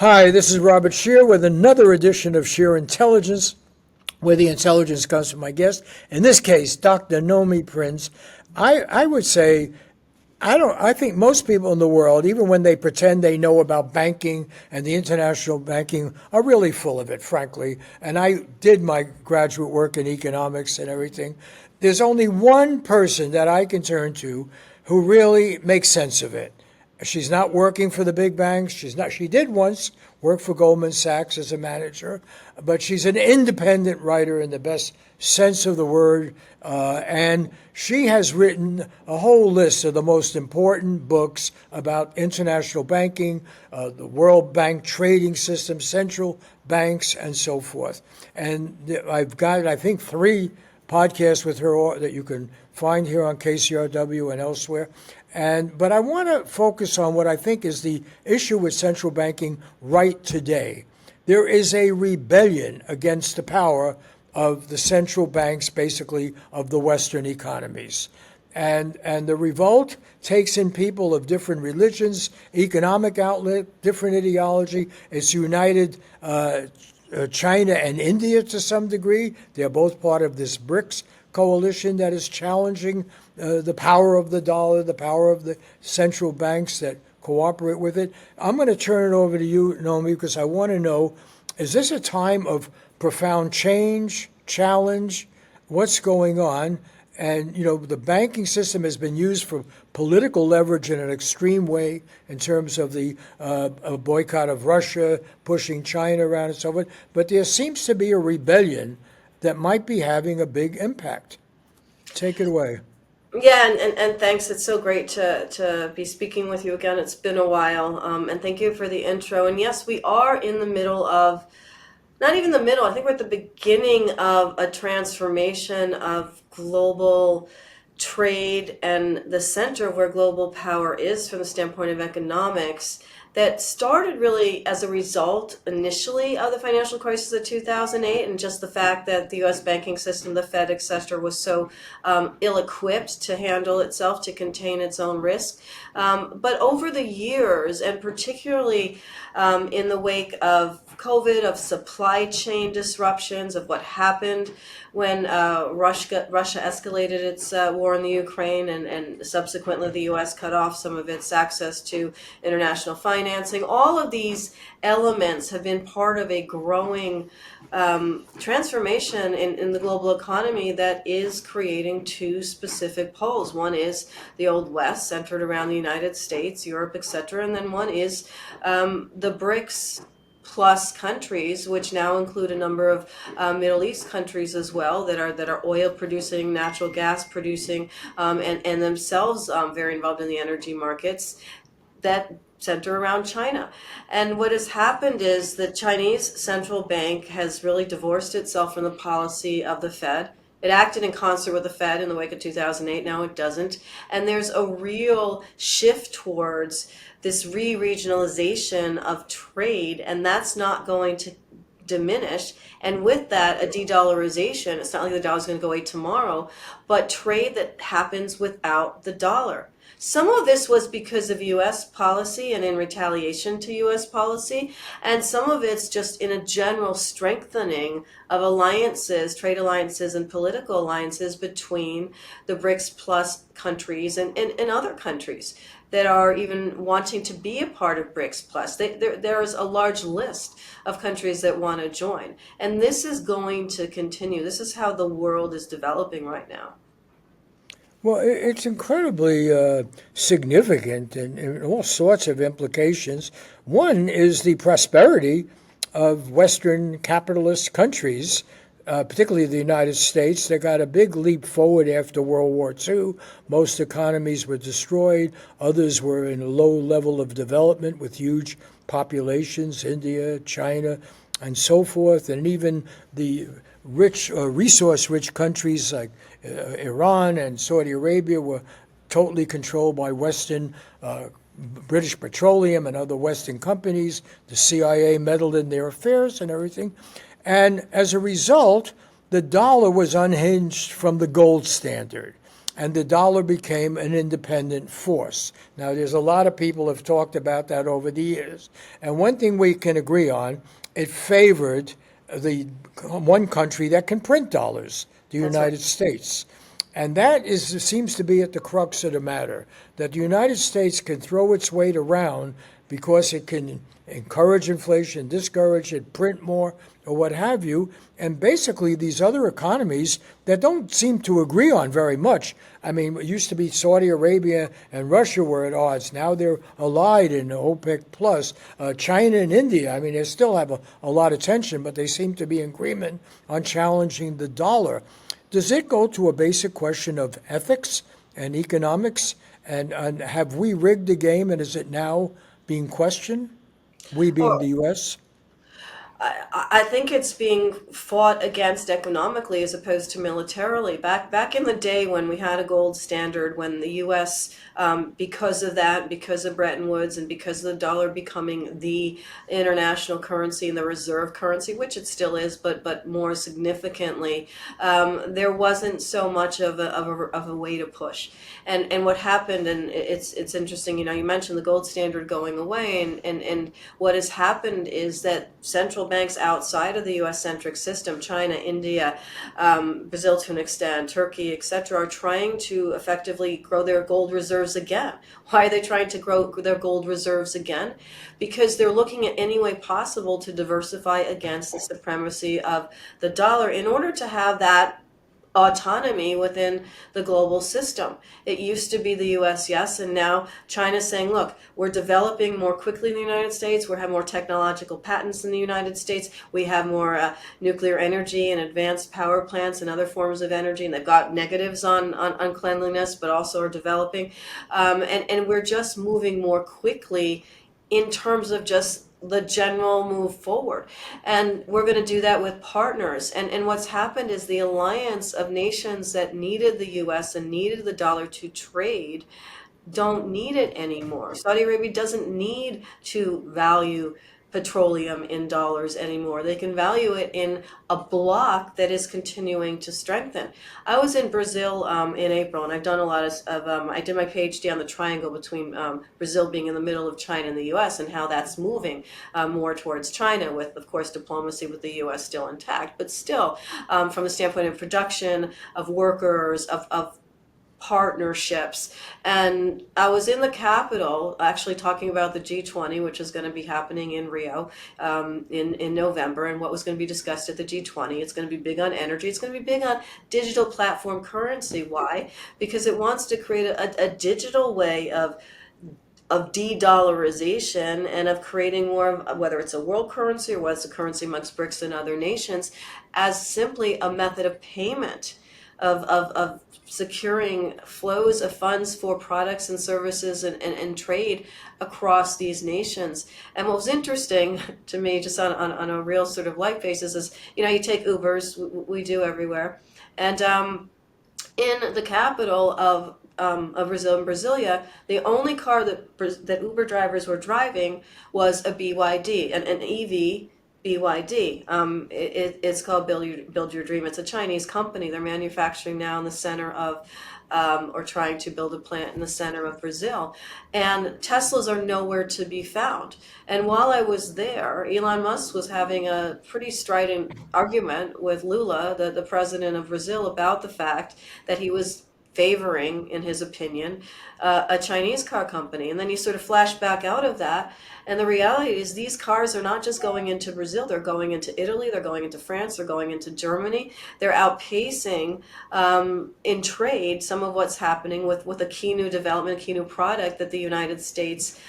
Hi, this is Robert Scheer with another edition of Scheer Intelligence, where the intelligence comes from my guest. In this case, Dr. Nomi Prins. I would say I think most people in the world, even when they pretend they know about banking and the international banking, are really full of it, frankly. And I did my graduate work in economics and everything. There's only one person that I can turn to who really makes sense of it. She's not working for the big banks. She's not. She did once work for Goldman Sachs as a manager, but she's an independent writer in the best sense of the word. And she has written a whole list of the most important books about international banking, the World Bank trading system, central banks, and so forth. And I've got, I think, 3 podcasts with her that you can find here on KCRW and elsewhere. But I want to focus on what I think is the issue with central banking right today. There is a rebellion against the power of the central banks, basically, of the Western economies. And the revolt takes in people of different religions, economic outlet, different ideology. It's united China and India to some degree. They're both part of this BRICS coalition that is challenging the power of the dollar, the power of the central banks that cooperate with it. I'm going to turn it over to you, Nomi, because I want to know, is this a time of profound change, challenge? What's going on? And, the banking system has been used for political leverage in an extreme way in terms of the boycott of Russia, pushing China around and so forth. But there seems to be a rebellion that might be having a big impact. Take it away. Yeah, and thanks. It's so great to be speaking with you again. It's been a while. And thank you for the intro. And yes, we are in the middle of, not even the middle, I think we're at the beginning of a transformation of global trade and the center of where global power is from the standpoint of economics that started really as a result initially of the financial crisis of 2008 and just the fact that the U.S. banking system, the Fed, etc., was so ill-equipped to handle itself, to contain its own risk. But over the years, and particularly in the wake of COVID, of supply chain disruptions, of what happened when Russia escalated its war in the Ukraine and subsequently the U.S. cut off some of its access to international financing. All of these elements have been part of a growing transformation in the global economy that is creating 2 specific poles. One is the Old West, centered around the United States, Europe, etc., and then one is the BRICS plus countries, which now include a number of Middle East countries as well that are oil producing, natural gas producing, and themselves very involved in the energy markets that center around China. And what has happened is the Chinese central bank has really divorced itself from the policy of the Fed. It acted in concert with the Fed in the wake of 2008. Now it doesn't. And there's a real shift towards this re-regionalization of trade, and that's not going to diminish. And with that, a de-dollarization. It's not like the dollar's going to go away tomorrow, but trade that happens without the dollar. Some of this was because of U.S. policy and in retaliation to U.S. policy, and some of it's just in a general strengthening of alliances, trade alliances and political alliances between the BRICS plus countries and other countries that are even wanting to be a part of BRICS plus. There is a large list of countries that want to join, and this is going to continue. This is how the world is developing right now. Well, it's incredibly significant in all sorts of implications. One is the prosperity of Western capitalist countries, particularly the United States. They got a big leap forward after World War II. Most economies were destroyed. Others were in a low level of development with huge populations, India, China, and so forth. And even the rich, resource-rich countries like Iran and Saudi Arabia were totally controlled by Western, British Petroleum and other Western companies. The CIA meddled in their affairs and everything. And as a result, the dollar was unhinged from the gold standard. and the dollar became an independent force. Now, there's a lot of people have talked about that over the years. And one thing we can agree on, it favored the one country that can print dollars, the That's right. United States. And that seems to be at the crux of the matter, that the United States can throw its weight around because it can encourage inflation, discourage it, print more, or what have you. And basically, these other economies that don't seem to agree on very much. I mean, it used to be Saudi Arabia and Russia were at odds. Now they're allied in OPEC plus. China and India, I mean, they still have a lot of tension, but they seem to be in agreement on challenging the dollar. Does it go to a basic question of ethics and economics? And have we rigged the game, and is it now being questioned? We being the Well, U.S.? I think it's being fought against economically as opposed to militarily. Back in the day when we had a gold standard, when the U.S. Because of that, because of Bretton Woods, and because of the dollar becoming the international currency and the reserve currency, which it still is, but more significantly, there wasn't so much of a way to push. And what happened, and it's interesting. You mentioned the gold standard going away, and what has happened is that central banks outside of the U.S. centric system, China, India, Brazil to an extent, Turkey, etc., are trying to effectively grow their gold reserves again. Why are they trying to grow their gold reserves again? Because they're looking at any way possible to diversify against the supremacy of the dollar in order to have that autonomy within the global system. It used to be the US, yes, and now China's saying, look, we're developing more quickly in the United States, we have more technological patents in the United States, we have more nuclear energy and advanced power plants and other forms of energy, and they've got negatives on cleanliness, but also are developing. And we're just moving more quickly in terms of just the general move forward. And we're going to do that with partners. And what's happened is the alliance of nations that needed the US and needed the dollar to trade don't need it anymore. Saudi Arabia doesn't need to value petroleum in dollars anymore. They can value it in a block that is continuing to strengthen. I was in Brazil in April, and I've done a lot I did my PhD on the triangle between Brazil being in the middle of China and the U.S. and how that's moving more towards China, with, of course, diplomacy with the U.S. still intact, but still from the standpoint of production, of workers, of partnerships. And I was in the capital actually talking about the G20, which is going to be happening in Rio in November, and what was going to be discussed at the G20. It's going to be big on energy. It's going to be big on digital platform currency. Why? Because it wants to create a digital way of de-dollarization and of creating more of, whether it's a world currency or whether it's a currency amongst BRICS and other nations, as simply a method of payment, of securing flows of funds for products and services and trade across these nations. And what was interesting to me, just on a real sort of light basis, is, you take Ubers, we do everywhere. And in the capital of Brazil, in Brasilia, the only car that Uber drivers were driving was a BYD, an EV BYD. It's called Build Your Dream. It's a Chinese company. They're manufacturing now in the center of, or trying to build a plant in the center of Brazil. And Teslas are nowhere to be found. And while I was there, Elon Musk was having a pretty strident argument with Lula, the president of Brazil, about the fact that he was favoring, in his opinion, a Chinese car company. And then you sort of flash back out of that. And the reality is these cars are not just going into Brazil, they're going into Italy, they're going into France, they're going into Germany. They're outpacing in trade some of what's happening with a key new development, a key new product that the United States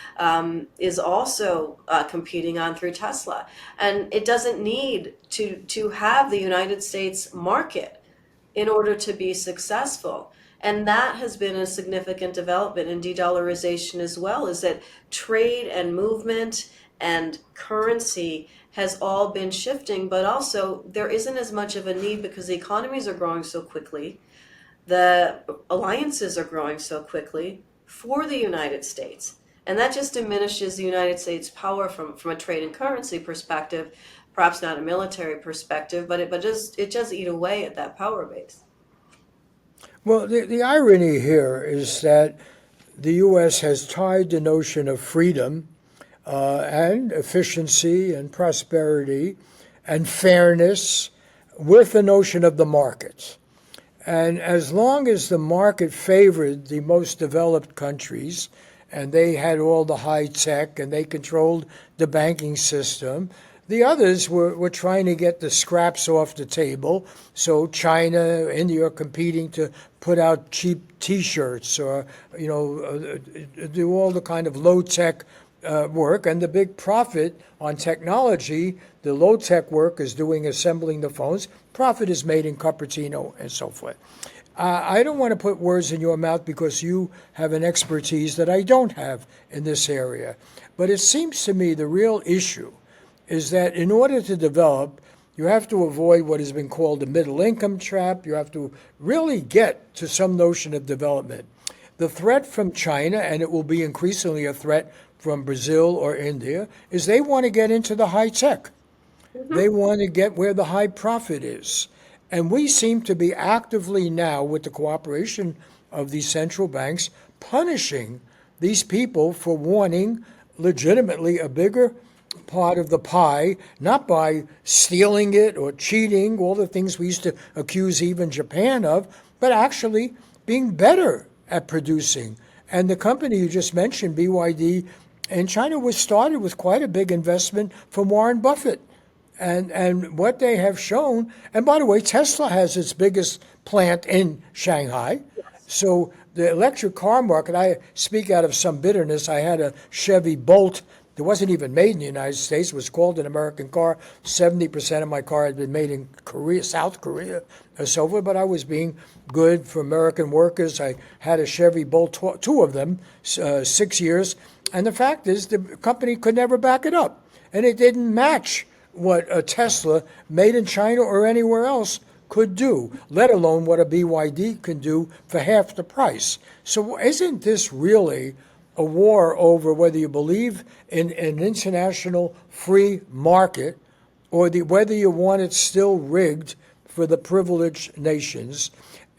is also competing on through Tesla. And it doesn't need to have the United States market in order to be successful. And that has been a significant development in de-dollarization as well, is that trade and movement and currency has all been shifting, but also there isn't as much of a need because the economies are growing so quickly, the alliances are growing so quickly for the United States. And that just diminishes the United States' power from a trade and currency perspective, perhaps not a military perspective, but it does eat away at that power base. Well, the irony here is that the U.S. has tied the notion of freedom and efficiency and prosperity and fairness with the notion of the market. And as long as the market favored the most developed countries, and they had all the high tech and they controlled the banking system, the others were trying to get the scraps off the table. So China, India are competing to put out cheap T-shirts or, do all the kind of low-tech work. And the big profit on technology, the low-tech work is doing assembling the phones. Profit is made in Cupertino and so forth. I don't want to put words in your mouth because you have an expertise that I don't have in this area. But it seems to me the real issue is that in order to develop, you have to avoid what has been called the middle income trap. You have to really get to some notion of development. The threat from China, and it will be increasingly a threat from Brazil or India, is they want to get into the high tech. They want to get where the high profit is. And we seem to be actively now, with the cooperation of these central banks, punishing these people for wanting legitimately a bigger part of the pie, not by stealing it or cheating, all the things we used to accuse even Japan of, but actually being better at producing. And the company you just mentioned, BYD, in China was started with quite a big investment from Warren Buffett. And what they have shown, and by the way, Tesla has its biggest plant in Shanghai. So the electric car market, I speak out of some bitterness. I had a Chevy Bolt that wasn't even made in the United States. It was called an American car. 70% of my car had been made in Korea, South Korea, or so forth, but I was being good for American workers. I had a Chevy Bolt, two of them, 6 years. And the fact is, the company could never back it up. And it didn't match what a Tesla made in China or anywhere else could do, let alone what a BYD can do for half the price. So isn't this really a war over whether you believe in an international free market or whether you want it still rigged for the privileged nations?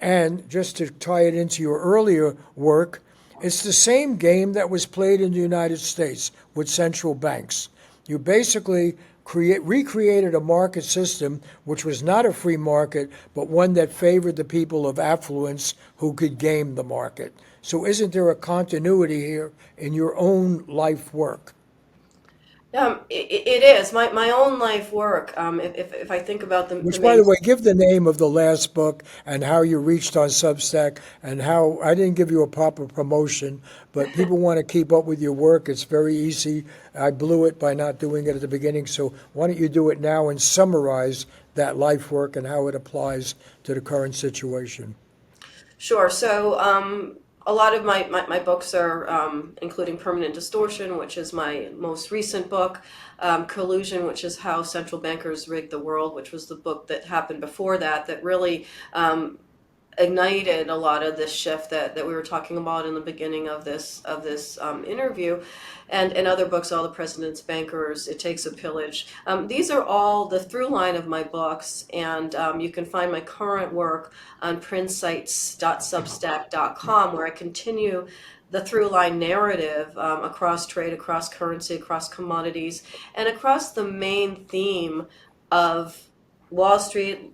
And just to tie it into your earlier work, it's the same game that was played in the United States with central banks. You basically recreated a market system which was not a free market, but one that favored the people of affluence who could game the market. So isn't there a continuity here in your own life work? It is my own life work. If I think about the Which, by main. the way, give the name of the last book and how you reached on Substack and how I didn't give you a proper promotion, but people want to keep up with your work. It's very easy. I blew it by not doing it at the beginning. So why don't you do it now and summarize that life work and how it applies to the current situation? Sure. So a lot of my books are, including Permanent Distortion, which is my most recent book, Collusion, which is How Central Bankers Rigged the World, which was the book that happened before that, that really ignited a lot of this shift that we were talking about in the beginning of this interview, and other books, All the President's Bankers, It Takes a Pillage. These are all the through line of my books, and you can find my current work on prinsites.substack.com, where I continue the through line narrative across trade, across currency, across commodities, and across the main theme of Wall Street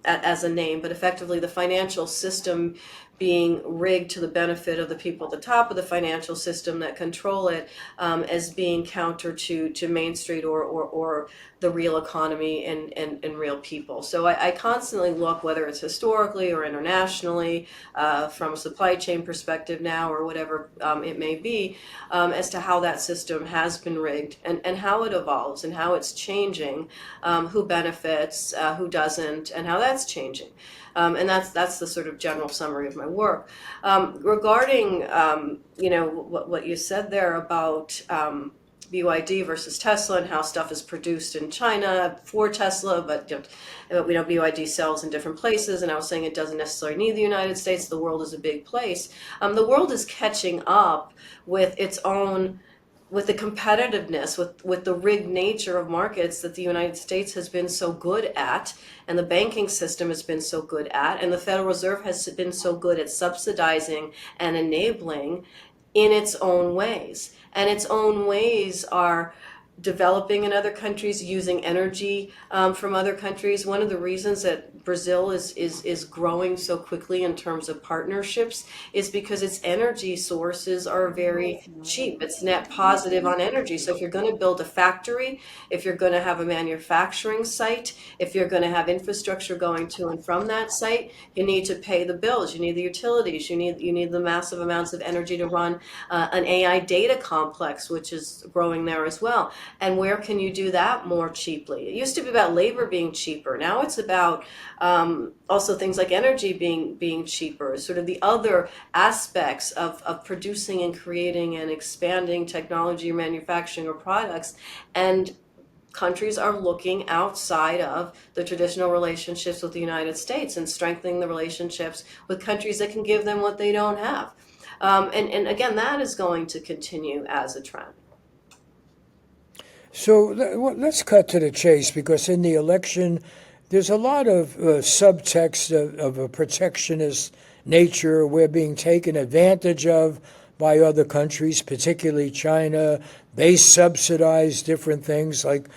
as a name, but effectively the financial system being rigged to the benefit of the people at the top of the financial system that control it, as being counter to Main Street or the real economy and real people. So I constantly look, whether it's historically or internationally, from a supply chain perspective now or whatever it may be, as to how that system has been rigged and how it evolves and how it's changing, who benefits, who doesn't, and how that's changing. And that's the sort of general summary of my work. Regarding what you said there about BYD versus Tesla and how stuff is produced in China for Tesla, but we know BYD sells in different places, and I was saying it doesn't necessarily need the United States. The world is a big place. The world is catching up with its own with the competitiveness, with the rigged nature of markets that the United States has been so good at, and the banking system has been so good at, and the Federal Reserve has been so good at subsidizing and enabling in its own ways. And its own ways are developing in other countries, using energy from other countries. One of the reasons that Brazil is growing so quickly in terms of partnerships is because its energy sources are very cheap. It's net positive on energy. So if you're going to build a factory, if you're going to have a manufacturing site, if you're going to have infrastructure going to and from that site, you need to pay the bills, you need the utilities, you need the massive amounts of energy to run an AI data complex, which is growing there as well. And where can you do that more cheaply? It used to be about labor being cheaper. Now it's about also things like energy being cheaper, sort of the other aspects of producing and creating and expanding technology or manufacturing or products. And countries are looking outside of the traditional relationships with the United States and strengthening the relationships with countries that can give them what they don't have. And again, that is going to continue as a trend. So let's cut to the chase, because in the election, there's a lot of subtext of a protectionist nature. We're being taken advantage of by other countries, particularly China. They subsidize different things like,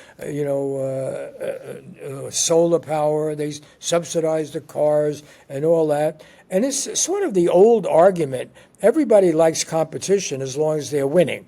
solar power. They subsidize the cars and all that. And it's sort of the old argument. Everybody likes competition as long as they're winning.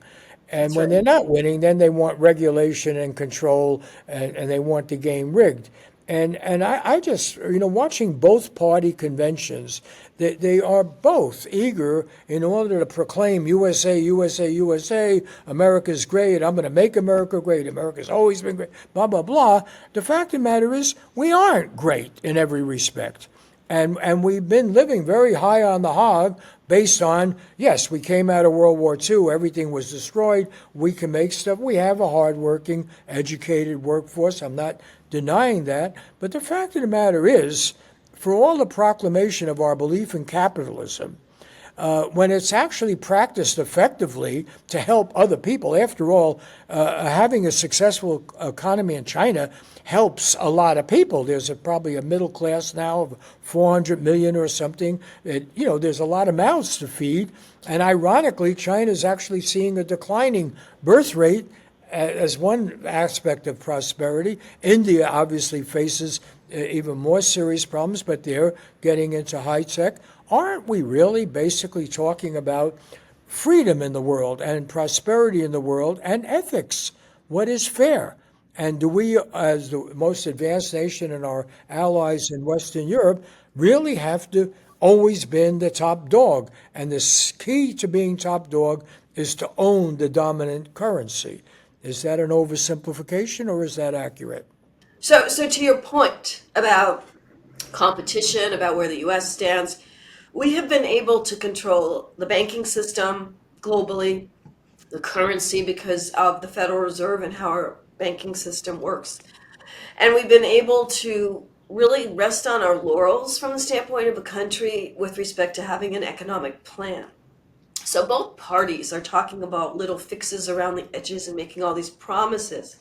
And That's when right. they're not winning, then they want regulation and control, and they want the game rigged. And I just, watching both party conventions, they are both eager in order to proclaim USA, USA, USA, America's great, I'm going to make America great, America's always been great, blah, blah, blah. The fact of the matter is, we aren't great in every respect. And we've been living very high on the hog based on, yes, we came out of World War II, everything was destroyed, we can make stuff. We have a hardworking, educated workforce. I'm not denying that. But the fact of the matter is, for all the proclamation of our belief in capitalism, when it's actually practiced effectively to help other people. After all, having a successful economy in China helps a lot of people. There's probably a middle class now of 400 million or something. There's a lot of mouths to feed. And ironically, China is actually seeing a declining birth rate as one aspect of prosperity. India obviously faces even more serious problems, but they're getting into high tech. Aren't we really basically talking about freedom in the world and prosperity in the world and ethics? What is fair? And do we, as the most advanced nation and our allies in Western Europe, really have to always been the top dog? And the key to being top dog is to own the dominant currency. Is that an oversimplification, or is that accurate? So to your point about competition, about where the US stands, we have been able to control the banking system globally, the currency because of the Federal Reserve and how our banking system works. And we've been able to really rest on our laurels from the standpoint of a country with respect to having an economic plan. So both parties are talking about little fixes around the edges and making all these promises.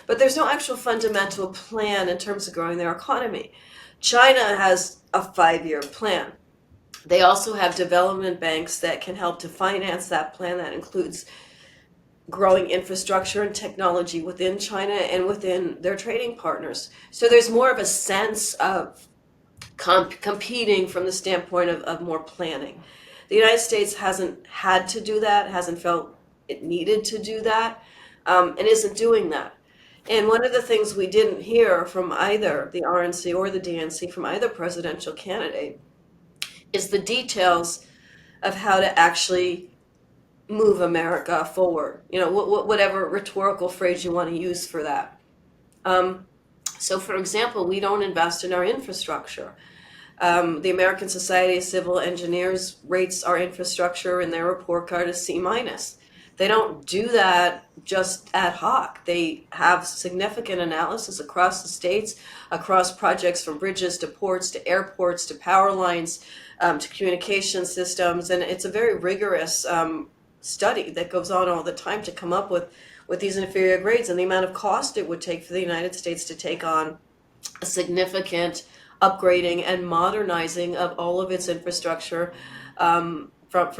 But there's no actual fundamental plan in terms of growing their economy. China has a 5-year plan. They also have development banks that can help to finance that plan. That includes growing infrastructure and technology within China and within their trading partners. So there's more of a sense of competing from the standpoint of more planning. The United States hasn't had to do that, hasn't felt it needed to do that, and isn't doing that. And one of the things we didn't hear from either the RNC or the DNC, from either presidential candidate, is the details of how to actually move America forward. Whatever rhetorical phrase you want to use for that. So, for example, we don't invest in our infrastructure. The American Society of Civil Engineers rates our infrastructure in their report card as C minus. They don't do that just ad hoc. They have significant analysis across the states, across projects from bridges to ports to airports to power lines to communication systems, and it's a very rigorous study that goes on all the time to come up with these inferior grades, and the amount of cost it would take for the United States to take on a significant upgrading and modernizing of all of its infrastructure, from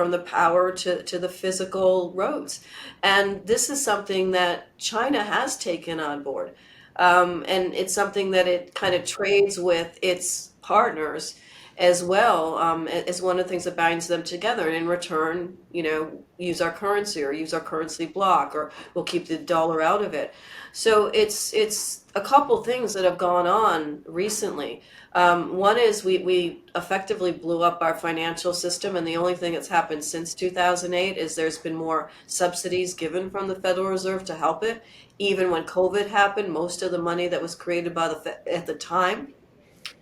the power to the physical roads. And this is something that China has taken on board. And it's something that it kind of trades with its partners as well, as one of the things that binds them together. And in return, use our currency or use our currency block, or we'll keep the dollar out of it. So it's a couple things that have gone on recently. One is we effectively blew up our financial system, and the only thing that's happened since 2008 is there's been more subsidies given from the Federal Reserve to help it. Even when COVID happened, most of the money that was created by at the time,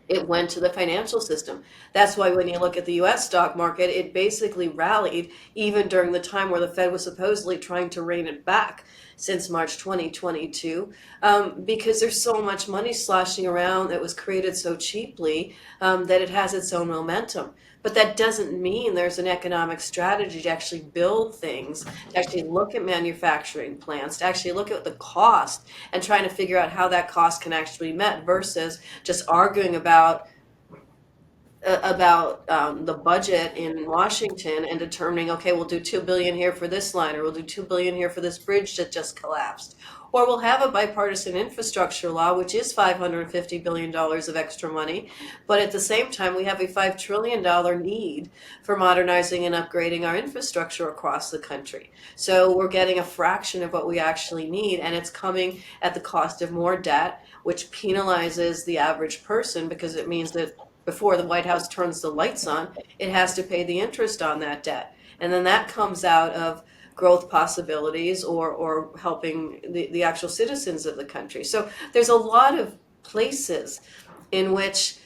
it went to the financial system. That's why when you look at the US stock market, it basically rallied even during the time where the Fed was supposedly trying to rein it back since March 2022, because there's so much money sloshing around that was created so cheaply, that it has its own momentum. But that doesn't mean there's an economic strategy to actually build things, to actually look at manufacturing plants, to actually look at the cost and trying to figure out how that cost can actually be met versus just arguing about the budget in Washington and determining, okay, we'll do 2 billion here for this line, or we'll do 2 billion here for this bridge that just collapsed. Or we'll have a bipartisan infrastructure law, which is $550 billion of extra money. But at the same time, we have a $5 trillion need for modernizing and upgrading our infrastructure across the country. So we're getting a fraction of what we actually need, and it's coming at the cost of more debt, which penalizes the average person, because it means that before the White House turns the lights on, it has to pay the interest on that debt. And then that comes out of growth possibilities, or helping the actual citizens of the country. So there's a lot of places in which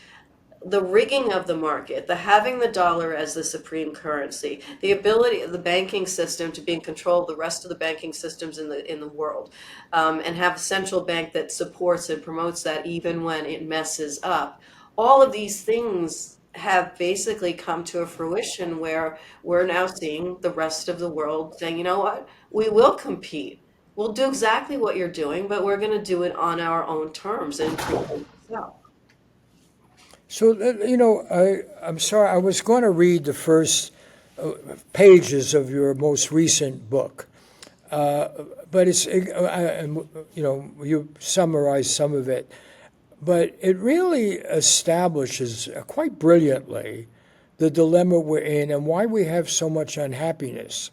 the rigging of the market, the having the dollar as the supreme currency, the ability of the banking system to be in control of the rest of the banking systems in the world, and have a central bank that supports and promotes that even when it messes up. All of these things have basically come to a fruition where we're now seeing the rest of the world saying, you know what, we will compete. We'll do exactly what you're doing, but we're going to do it on our own terms and treat them. So, I'm sorry, I was going to read the first pages of your most recent book, but you summarized some of it, but it really establishes quite brilliantly the dilemma we're in and why we have so much unhappiness.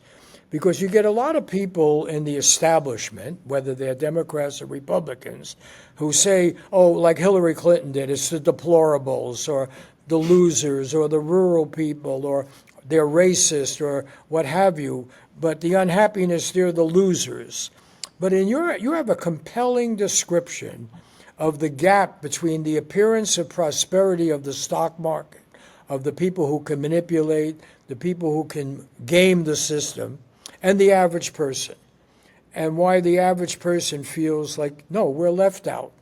Because you get a lot of people in the establishment, whether they're Democrats or Republicans, who say, oh, like Hillary Clinton did, it's the deplorables or the losers or the rural people, or they're racist or what have you. But the unhappiness, they're the losers. But you have a compelling description of the gap between the appearance of prosperity of the stock market, of the people who can manipulate, the people who can game the system, and the average person, and why the average person feels like, no, we're left out.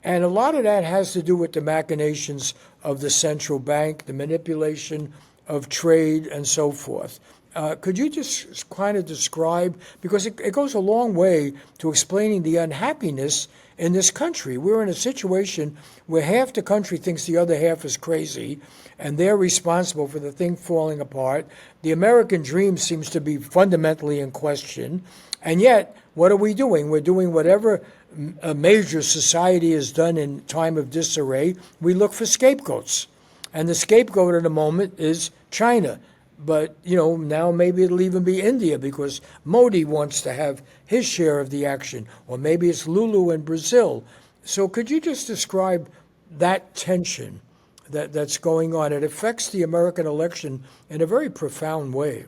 And a lot of that has to do with the machinations of the central bank, the manipulation of trade, and so forth. Could you just kind of describe, because it goes a long way to explaining the unhappiness in this country. We're in a situation where half the country thinks the other half is crazy, and they're responsible for the thing falling apart. The American dream seems to be fundamentally in question. And yet, what are we doing? We're doing whatever a major society has done in time of disarray. We look for scapegoats. And the scapegoat at the moment is China. But, now maybe it'll even be India, because Modi wants to have his share of the action. Or maybe it's Lulu in Brazil. So could you just describe that tension that's going on? It affects the American election in a very profound way.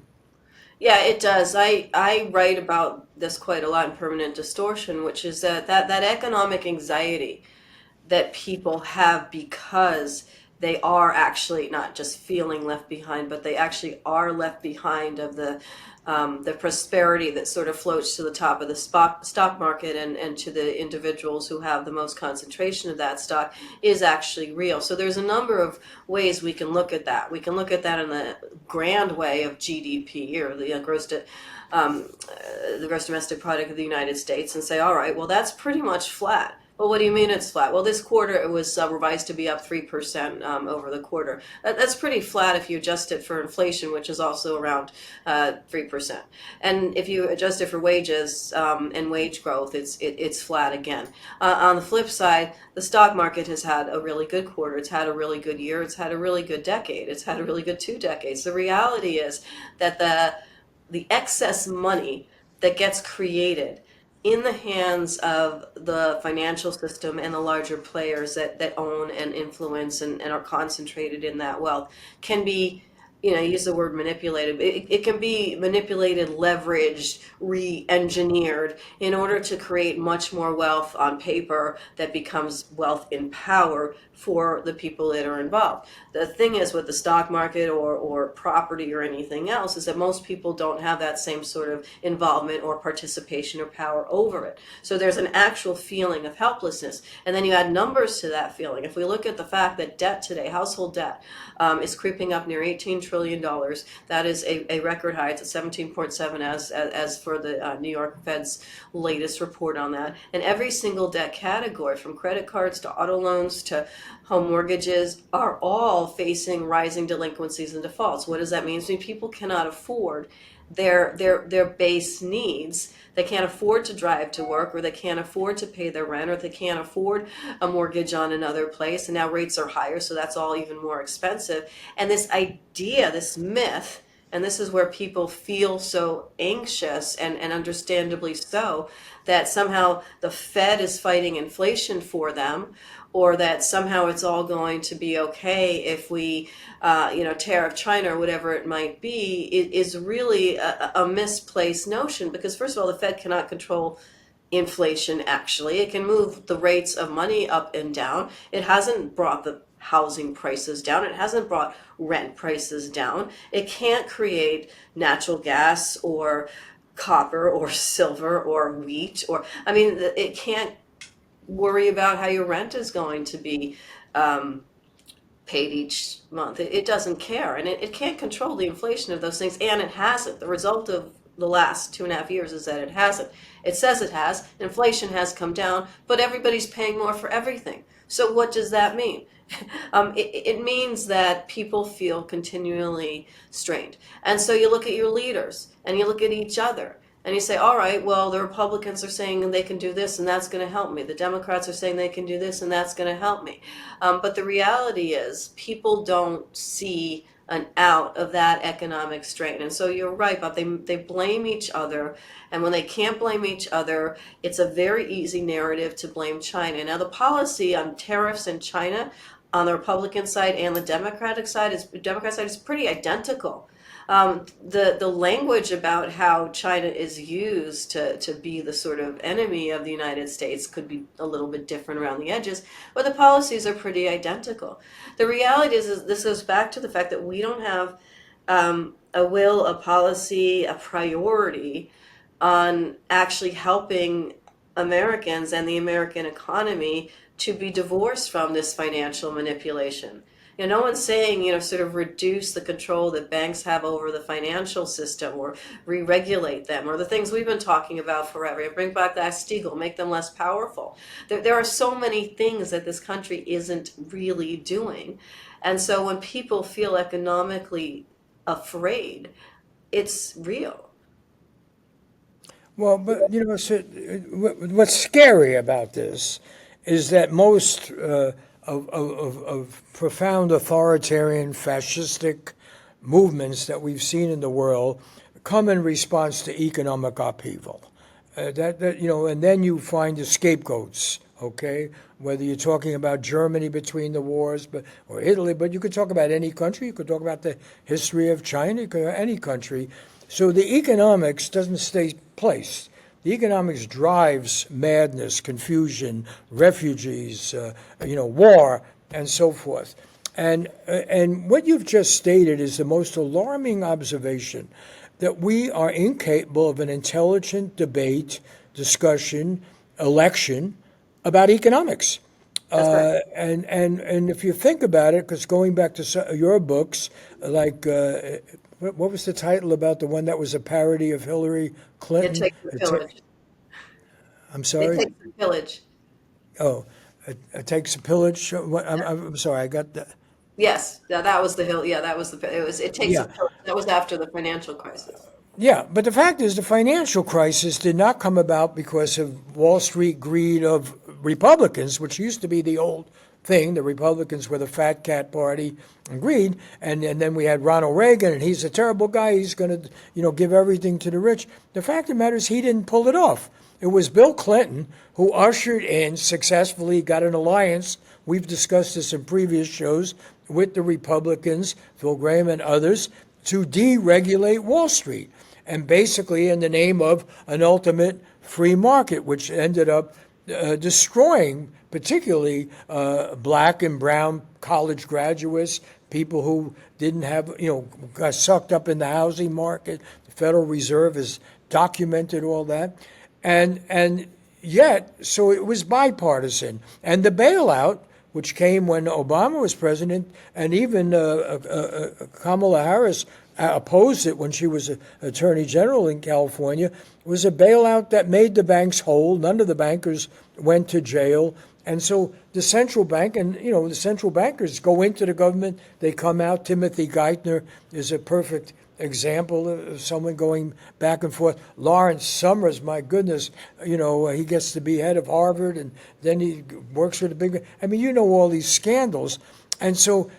Yeah, it does. I write about this quite a lot in Permanent Distortion, which is that economic anxiety that people have because they are actually not just feeling left behind, but they actually are left behind of the prosperity that sort of floats to the top of the stock market and to the individuals who have the most concentration of that stock is actually real. So there's a number of ways we can look at that. We can look at that in the grand way of GDP, or the gross domestic product of the United States, and say, all right, well, that's pretty much flat. Well, what do you mean it's flat? Well, this quarter it was revised to be up 3% over the quarter. That's pretty flat if you adjust it for inflation, which is also around 3%. And if you adjust it for wages and wage growth, it's flat again. On the flip side, the stock market has had a really good quarter. It's had a really good year. It's had a really good decade. It's had a really good 2 decades. The reality is that the excess money that gets created in the hands of the financial system and the larger players that own and influence and are concentrated in that wealth can be, use the word manipulated. It can be manipulated, leveraged, re-engineered in order to create much more wealth on paper that becomes wealth in power for the people that are involved. The thing is with the stock market or property or anything else is that most people don't have that same sort of involvement or participation or power over it. So there's an actual feeling of helplessness. And then you add numbers to that feeling. If we look at the fact that debt today, household debt, is creeping up near $18 trillion, that is a record high. It's at 17.7 as for the New York Fed's latest report on that. And every single debt category, from credit cards to auto loans to home mortgages, are all facing rising delinquencies and defaults. What does that mean? It means people cannot afford their base needs. They can't afford to drive to work, or they can't afford to pay their rent, or they can't afford a mortgage on another place. And now rates are higher, so that's all even more expensive. And this idea, this myth, and this is where people feel so anxious, and understandably so, that somehow the Fed is fighting inflation for them, or that somehow it's all going to be okay if we, tariff China or whatever it might be, is really a misplaced notion. Because first of all, the Fed cannot control inflation. Actually, it can move the rates of money up and down. It hasn't brought the housing prices down. It hasn't brought rent prices down. It can't create natural gas or copper or silver or wheat, or it can't worry about how your rent is going to be paid each month. It doesn't care, and it can't control the inflation of those things, and it hasn't. The result of the last 2.5 years is that it hasn't. It says it has. Inflation has come down, but everybody's paying more for everything. So what does that mean? It means that people feel continually strained. And so you look at your leaders, and you look at each other, and you say, all right, well, the Republicans are saying they can do this, and that's going to help me. The Democrats are saying they can do this, and that's going to help me. But the reality is people don't see an out of that economic strain. And so you're right, Bob, they blame each other. And when they can't blame each other, it's a very easy narrative to blame China. Now, the policy on tariffs in China on the Republican side and the Democratic side is pretty identical. The language about how China is used to be the sort of enemy of the United States could be a little bit different around the edges, but the policies are pretty identical. The reality is this goes back to the fact that we don't have a will, a policy, a priority on actually helping Americans and the American economy to be divorced from this financial manipulation. No one's saying, sort of reduce the control that banks have over the financial system, or re-regulate them, or the things we've been talking about forever. Bring back that Stiegel, make them less powerful. There are so many things that this country isn't really doing. And so when people feel economically afraid, it's real. Well, but so, what's scary about this is that most of profound authoritarian, fascistic movements that we've seen in the world come in response to economic upheaval. And then you find the scapegoats. Okay, whether you're talking about Germany between the wars, or Italy, but you could talk about any country. You could talk about the history of China. You could any country. So the economics doesn't stay placed. The economics drives madness, confusion, refugees, war, and so forth. And what you've just stated is the most alarming observation, that we are incapable of an intelligent debate, discussion, election about economics. That's right. And if you think about it, because going back to your books, like what was the title about the one that was a parody of Hillary It Clinton? takes the pillage. I'm It sorry. takes the pillage. Oh, it takes a pillage. I'm sorry. I got that. Yes, that was the hill. Yeah, that was the. It was. It takes a Yeah. pillage. That was after the financial crisis. Yeah, but the fact is, the financial crisis did not come about because of Wall Street greed of Republicans, which used to be the old thing. The Republicans were the fat cat party and greed, and then we had Ronald Reagan, and he's a terrible guy. He's going to, give everything to the rich. The fact of the matter is, he didn't pull it off. It was Bill Clinton who ushered in successfully, got an alliance. We've discussed this in previous shows with the Republicans, Phil Graham and others, to deregulate Wall Street, and basically in the name of an ultimate free market, which ended up destroying particularly black and brown college graduates, people who didn't have, got sucked up in the housing market. The Federal Reserve has documented all that. And yet, so it was bipartisan. And the bailout, which came when Obama was president, and even Kamala Harris opposed it when she was Attorney General in California, was a bailout that made the banks whole. None of the bankers went to jail. And so the central bank and, the central bankers go into the government, they come out. Timothy Geithner is a perfect example of someone going back and forth. Lawrence Summers, my goodness, he gets to be head of Harvard, and then he works with a big, all these scandals. And so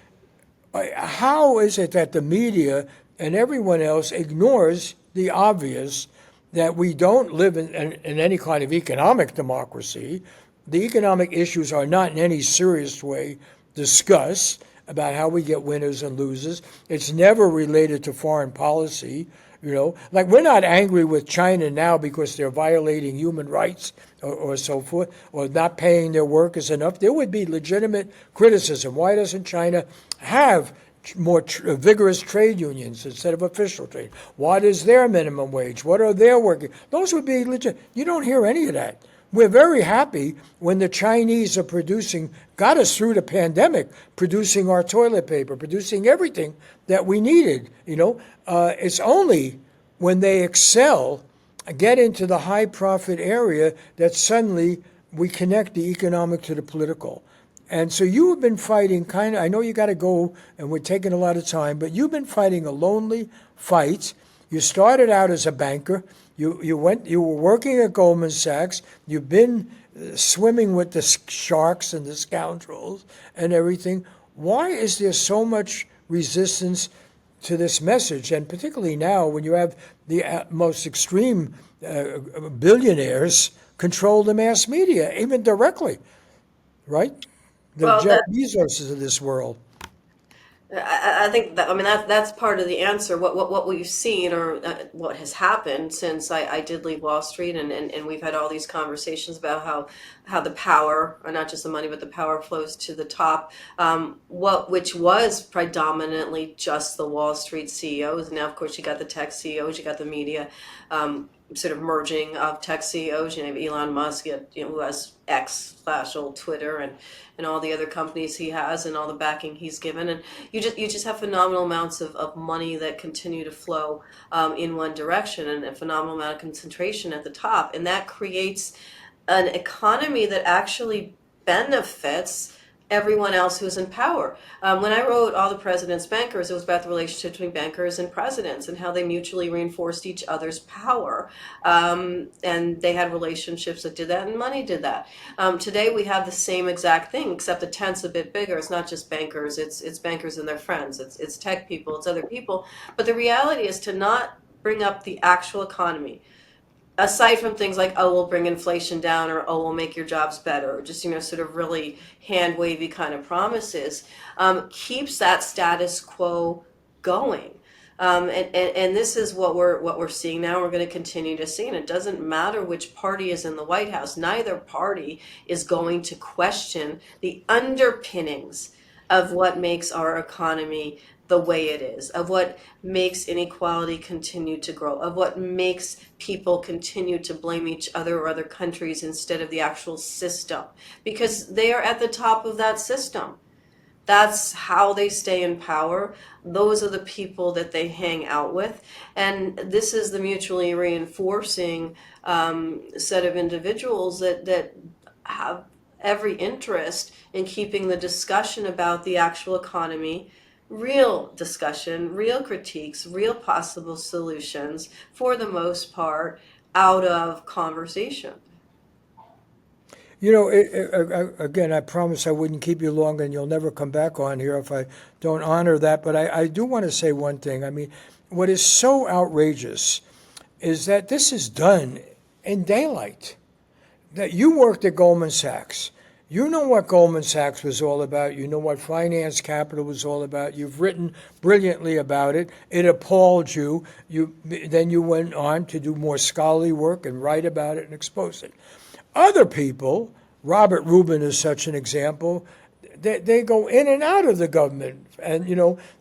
how is it that the media and everyone else ignores the obvious, that we don't live in any kind of economic democracy? The economic issues are not in any serious way discussed about how we get winners and losers. It's never related to foreign policy. Like, we're not angry with China now because they're violating human rights or so forth, or not paying their workers enough. There would be legitimate criticism. Why doesn't China have more vigorous trade unions instead of official trade? What is their minimum wage? What are their working? Those would be legit. You don't hear any of that. We're very happy when the Chinese are got us through the pandemic, producing our toilet paper, producing everything that we needed. It's only when they excel, get into the high profit area, that suddenly we connect the economic to the political. And so you have been fighting I know you got to go and we're taking a lot of time, but you've been fighting a lonely fight. You started out as a banker. You were working at Goldman Sachs. You've been swimming with the sharks and the scoundrels and everything. Why is there so much resistance to this message? And particularly now, when you have the most extreme billionaires control the mass media, even directly, right? The Well, Jeff Bezoses of this world. I think that, that's part of the answer. What we've seen, or what has happened since I did leave Wall Street, and we've had all these conversations about how the power, or not just the money, but the power flows to the top. Which was predominantly just the Wall Street CEOs. Now, of course, you got the tech CEOs, you got the media. Sort of merging of tech CEOs. You have Elon Musk, who has X/old Twitter, and all the other companies he has, and all the backing he's given, and you just have phenomenal amounts of money that continue to flow in one direction, and a phenomenal amount of concentration at the top, and that creates an economy that actually benefits everyone else who's in power. When I wrote All the President's Bankers, it was about the relationship between bankers and presidents and how they mutually reinforced each other's power. And they had relationships that did that, and money did that. Today we have the same exact thing, except the tent's a bit bigger. It's not just bankers, it's bankers and their friends. It's tech people, it's other people. But the reality is to not bring up the actual economy, aside from things like, oh, we'll bring inflation down, or oh, we'll make your jobs better, or just sort of really hand wavy kind of promises, keeps that status quo going. And this is what we're seeing now. We're going to continue to see, and it doesn't matter which party is in the White House. Neither party is going to question the underpinnings of what makes our economy the way it is, of what makes inequality continue to grow, of what makes people continue to blame each other or other countries instead of the actual system, because they are at the top of that system. That's how they stay in power. Those are the people that they hang out with. And this is the mutually reinforcing set of individuals that have every interest in keeping the discussion about the actual economy, real discussion, real critiques, real possible solutions, for the most part, out of conversation. Again, I promise I wouldn't keep you long, and you'll never come back on here if I don't honor that. But I do want to say one thing. I mean, what is so outrageous is that this is done in daylight. That you worked at Goldman Sachs. You know what Goldman Sachs was all about. You know what finance capital was all about. You've written brilliantly about it. It appalled you. Then you went on to do more scholarly work and write about it and expose it. Other people, Robert Rubin is such an example, they go in and out of the government. And,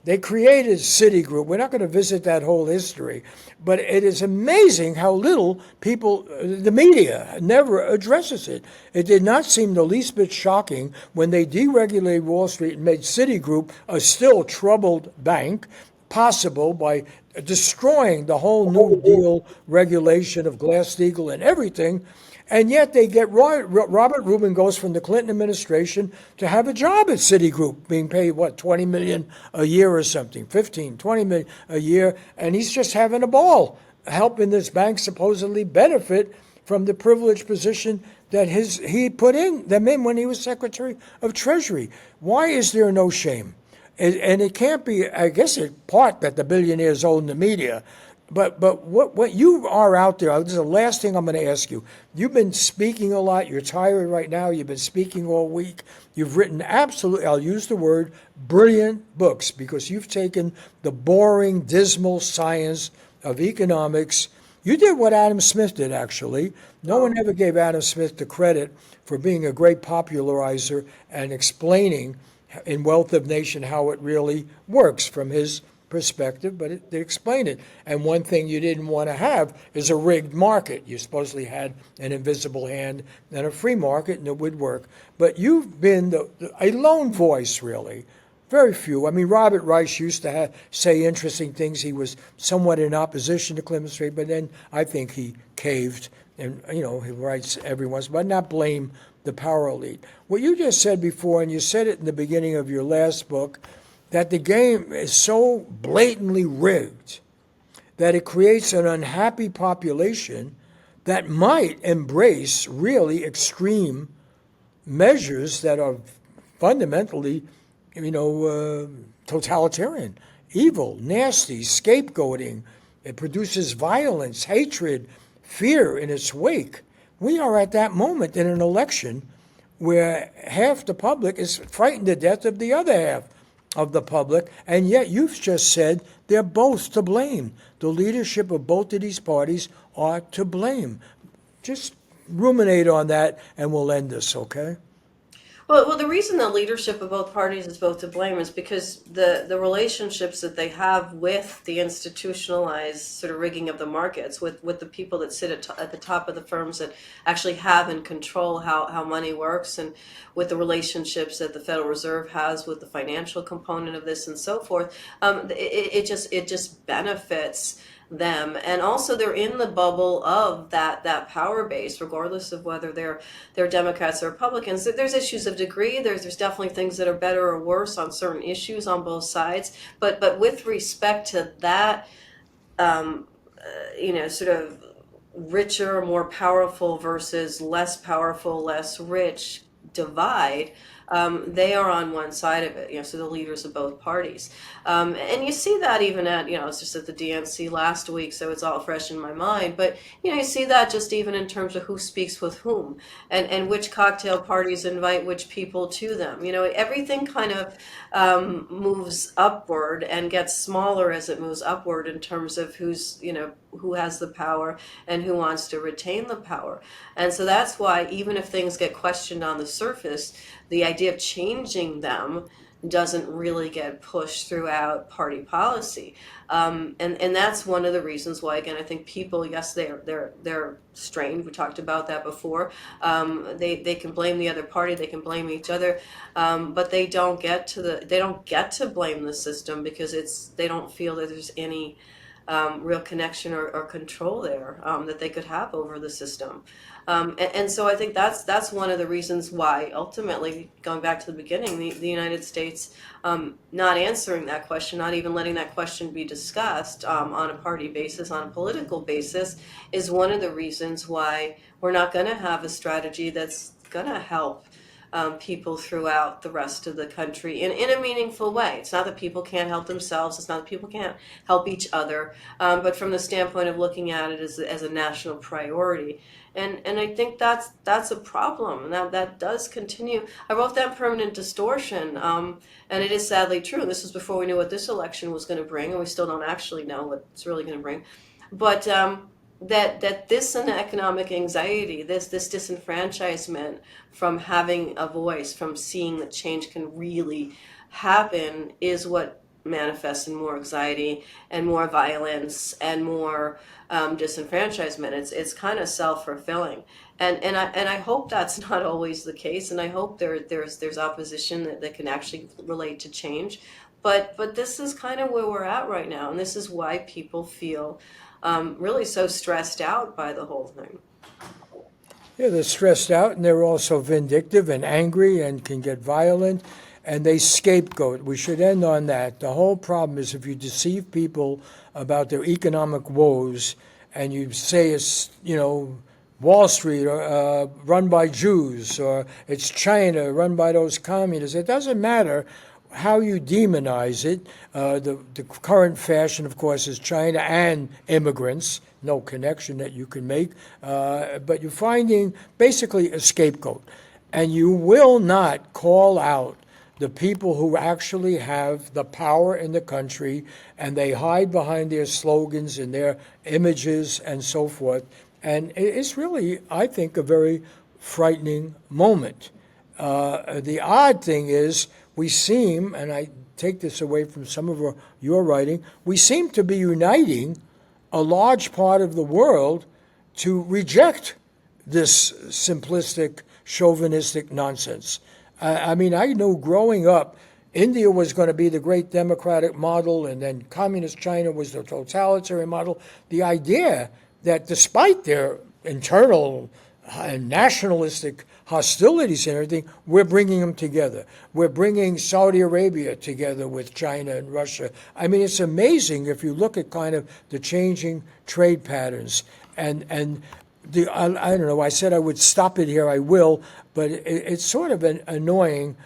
they created Citigroup. We're not going to visit that whole history. But it is amazing how little people, the media, never addresses it. It did not seem the least bit shocking when they deregulated Wall Street and made Citigroup a still troubled bank possible by destroying the whole New Deal regulation of Glass-Steagall and everything. And yet they get Robert Rubin goes from the Clinton administration to have a job at Citigroup, being paid, what, $20 million a year or something, 15, 20 million a year. And he's just having a ball, helping this bank supposedly benefit from the privileged position that he put them in when he was Secretary of Treasury. Why is there no shame? And it can't be, I guess, it's part that the billionaires own the media. But what you are out there, this is the last thing I'm going to ask you. You've been speaking a lot. You're tired right now. You've been speaking all week. You've written absolutely, I'll use the word, brilliant books, because you've taken the boring, dismal science of economics. You did what Adam Smith did, actually. No one ever gave Adam Smith the credit for being a great popularizer and explaining in Wealth of Nation how it really works from his perspective, but they explained it. And one thing you didn't want to have is a rigged market. You supposedly had an invisible hand and a free market, and it would work. But you've been a lone voice, really. Very few. I mean, Robert Reich used to say interesting things. He was somewhat in opposition to Clinton Street, but then I think he caved. And, he writes every once, but not blame the power elite. What you just said before, and you said it in the beginning of your last book, that the game is so blatantly rigged that it creates an unhappy population that might embrace really extreme measures that are fundamentally, totalitarian, evil, nasty, scapegoating. It produces violence, hatred, fear in its wake. We are at that moment in an election where half the public is frightened to death of the other half of the public, and yet you've just said they're both to blame. The leadership of both of these parties are to blame. Just ruminate on that, and we'll end this, okay? Well, the reason the leadership of both parties is both to blame is because the relationships that they have with the institutionalized sort of rigging of the markets, with the people that sit at the top of the firms that actually have and control how money works, and with the relationships that the Federal Reserve has with the financial component of this and so forth, it just benefits them. And also they're in the bubble of that power base, regardless of whether they're Democrats or Republicans. There's issues of degree. There's definitely things that are better or worse on certain issues on both sides. But with respect to that, sort of richer, more powerful versus less powerful, less rich divide, they are on one side of it, so the leaders of both parties. And you see that even at, it's just at the DNC last week, so it's all fresh in my mind. But, you see that just even in terms of who speaks with whom, and which cocktail parties invite which people to them. Everything kind of moves upward and gets smaller as it moves upward in terms of who has the power and who wants to retain the power. And so that's why even if things get questioned on the surface, the idea of changing them doesn't really get pushed throughout party policy. And that's one of the reasons why, again, I think people, yes, they're strained. We talked about that before. They can blame the other party, they can blame each other, but they don't get to blame the system, because they don't feel that there's any real connection or control there that they could have over the system. And so I think that's one of the reasons why, ultimately, going back to the beginning, the United States not answering that question, not even letting that question be discussed on a party basis, on a political basis, is one of the reasons why we're not going to have a strategy that's going to help people throughout the rest of the country in a meaningful way. It's not that people can't help themselves. It's not that people can't help each other. But from the standpoint of looking at it as a national priority. And I think that's a problem. And that does continue. I wrote that permanent distortion, and it is sadly true. This was before we knew what this election was going to bring, and we still don't actually know what it's really going to bring. But that this and economic anxiety, this disenfranchisement from having a voice, from seeing that change can really happen, is what manifests in more anxiety and more violence and more disenfranchisement. It's kind of self-fulfilling, and I hope that's not always the case, and I hope there's opposition that can actually relate to change, but this is kind of where we're at right now, and this is why people feel really so stressed out by the whole thing. Yeah, they're stressed out, and they're also vindictive and angry and can get violent, and they scapegoat. We should end on that. The whole problem is if you deceive people about their economic woes and you say it's, Wall Street run by Jews, or it's China run by those communists, it doesn't matter how you demonize it. The current fashion, of course, is China and immigrants. No connection that you can make. But you're finding basically a scapegoat. And you will not call out the people who actually have the power in the country, and they hide behind their slogans and their images and so forth. And it's really, I think, a very frightening moment. The odd thing is, we seem, and I take this away from some of your writing, we seem to be uniting a large part of the world to reject this simplistic, chauvinistic nonsense. I mean, I knew growing up, India was going to be the great democratic model, and then communist China was the totalitarian model. The idea that despite their internal and nationalistic hostilities and everything, we're bringing them together. We're bringing Saudi Arabia together with China and Russia. I mean, it's amazing if you look at kind of the changing trade patterns. And I don't know, I said I would stop it here, I will, but it's sort of annoying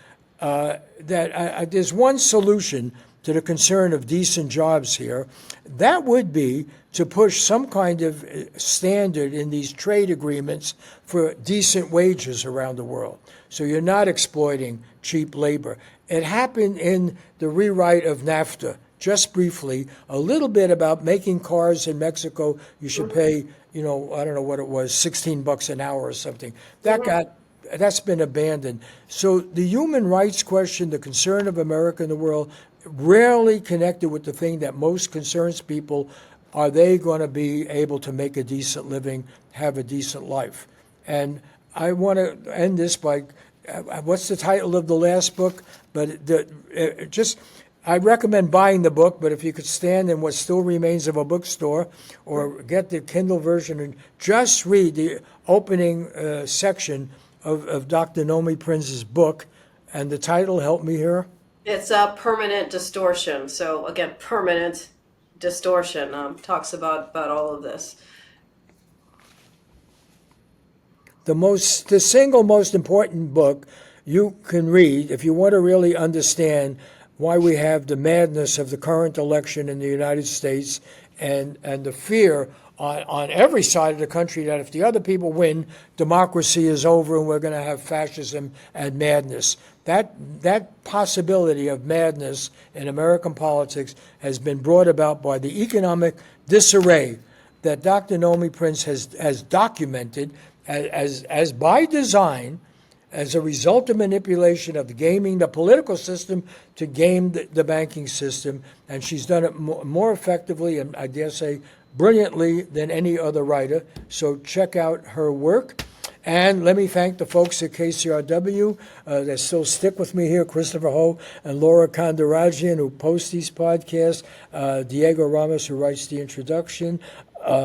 that there's one solution to the concern of decent jobs here. That would be to push some kind of standard in these trade agreements for decent wages around the world. So you're not exploiting cheap labor. It happened in the rewrite of NAFTA, just briefly, a little bit about making cars in Mexico. You should pay, I don't know what it was, $16 an hour or something. That's been abandoned. So the human rights question, the concern of America and the world, rarely connected with the thing that most concerns people. Are they going to be able to make a decent living, have a decent life? And I want to end this by, what's the title of the last book? But I recommend buying the book, but if you could stand in what still remains of a bookstore or get the Kindle version and just read the opening section of Dr. Nomi Prince's book. And the title, help me here. It's a Permanent Distortion. So again, permanent distortion talks about all of this. The single most important book you can read if you want to really understand why we have the madness of the current election in the United States and the fear on every side of the country that if the other people win, democracy is over and we're going to have fascism and madness. That possibility of madness in American politics has been brought about by the economic disarray that Dr. Nomi Prince has documented as by design, as a result of manipulation of gaming the political system to game the banking system. And she's done it more effectively and, I dare say, brilliantly than any other writer. So check out her work. And let me thank the folks at KCRW that still stick with me here, Christopher Ho and Laura Kondarajian, who post these podcasts, Diego Ramos, who writes the introduction,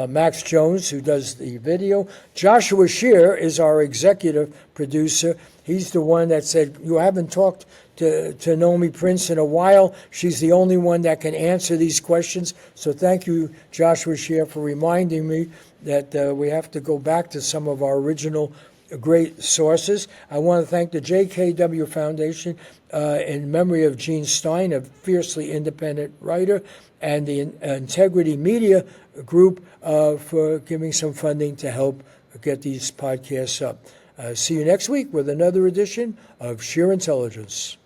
Max Jones, who does the video. Joshua Scheer is our executive producer. He's the one that said, you haven't talked to Nomi Prins in a while. She's the only one that can answer these questions. So thank you, Joshua Scheer, for reminding me that we have to go back to some of our original great sources. I want to thank the JKW Foundation in memory of Gene Stein, a fiercely independent writer, and the Integrity Media Group for giving some funding to help get these podcasts up. See you next week with another edition of Scheer Intelligence.